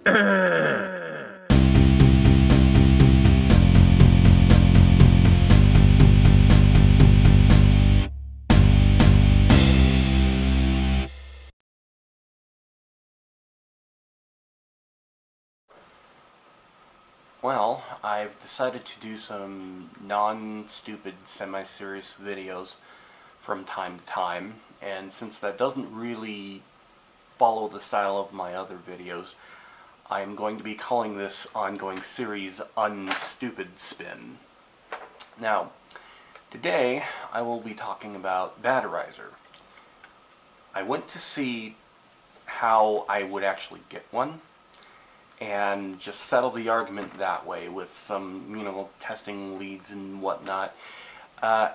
Well, I've decided to do some non-stupid, semi-serious videos from time to time, and since that doesn't really follow the style of my other videos, I'm going to be calling this ongoing series Un-stupidspin. Now, today I will be talking about Batteriser. I went to see how I would actually get one, and just settle the argument that way with some, testing leads and whatnot. As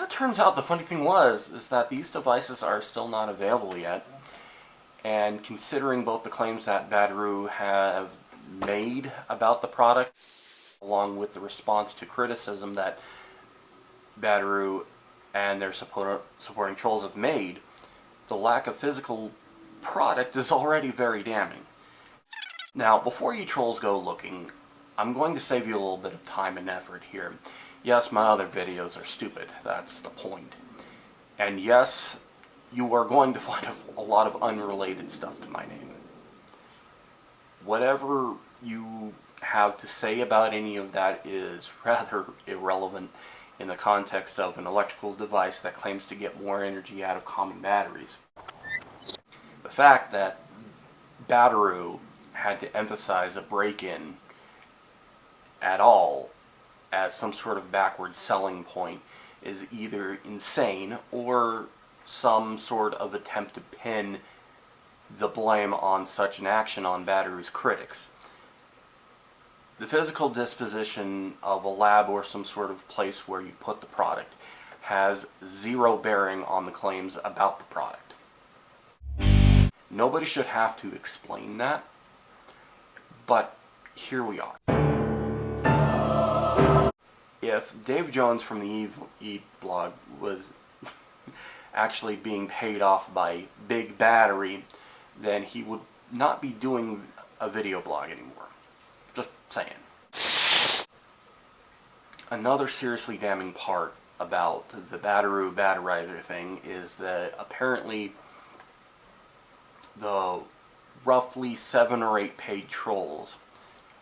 it turns out, the funny thing is that these devices are still not available yet, and considering both the claims that Batteriser have made about the product, along with the response to criticism that Batteriser and their supporting trolls have made, the lack of physical product is already very damning. Now, before you trolls go looking, I'm going to save you a little bit of time and effort here. Yes, my other videos are stupid, that's the point. And yes, you are going to find a lot of unrelated stuff to my name. Whatever you have to say about any of that is rather irrelevant in the context of an electrical device that claims to get more energy out of common batteries. The fact that Batteriser had to emphasize a break-in at all as some sort of backward selling point is either insane or some sort of attempt to pin the blame on such an action on Batteriser's critics. The physical disposition of a lab or some sort of place where you put the product has zero bearing on the claims about the product. Nobody should have to explain that. But here we are. If Dave Jones from the Eve blog was actually being paid off by Big Battery, then he would not be doing a video blog anymore. Just saying. Another seriously damning part about the Batteriser thing is that apparently the roughly 7 or 8 paid trolls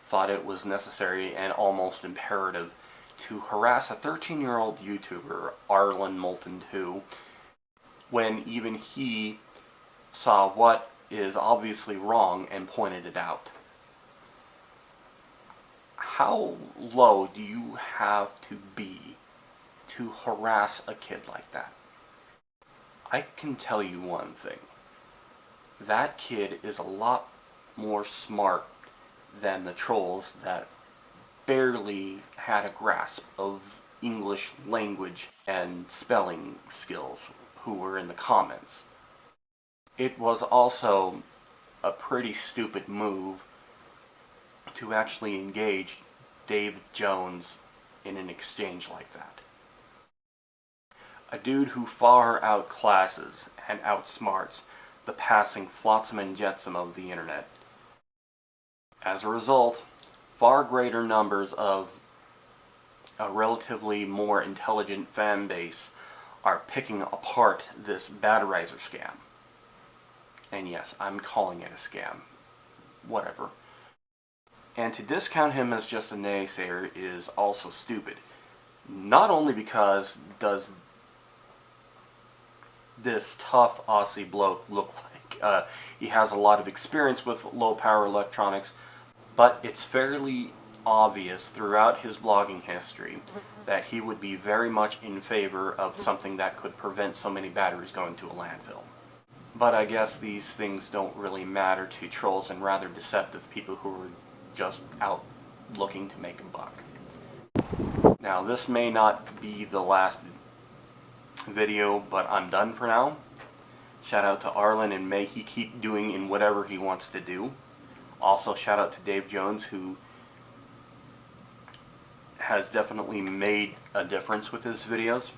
thought it was necessary and almost imperative to harass a 13-year-old YouTuber, Arlen Moulton 2, when even he saw what is obviously wrong and pointed it out. How low do you have to be to harass a kid like that? I can tell you one thing. That kid is a lot more smart than the trolls that barely had a grasp of English language and spelling skills who were in the comments. It was also a pretty stupid move to actually engage Dave Jones in an exchange like that. A dude who far outclasses and outsmarts the passing flotsam and jetsam of the internet. As a result, far greater numbers of a relatively more intelligent fan base are picking apart this Batteriser scam. And yes, I'm calling it a scam. Whatever. And to discount him as just a naysayer is also stupid. Not only because does this tough Aussie bloke look like he has a lot of experience with low power electronics, but it's fairly obvious throughout his blogging history that he would be very much in favor of something that could prevent so many batteries going to a landfill. But I guess these things don't really matter to trolls and rather deceptive people who are just out looking to make a buck. Now, this may not be the last video, but I'm done for now. Shout out to Arlen, and may he keep doing in whatever he wants to do. Also, shout out to Dave Jones, who has definitely made a difference with his videos.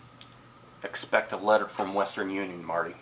Expect a letter from Western Union, Marty.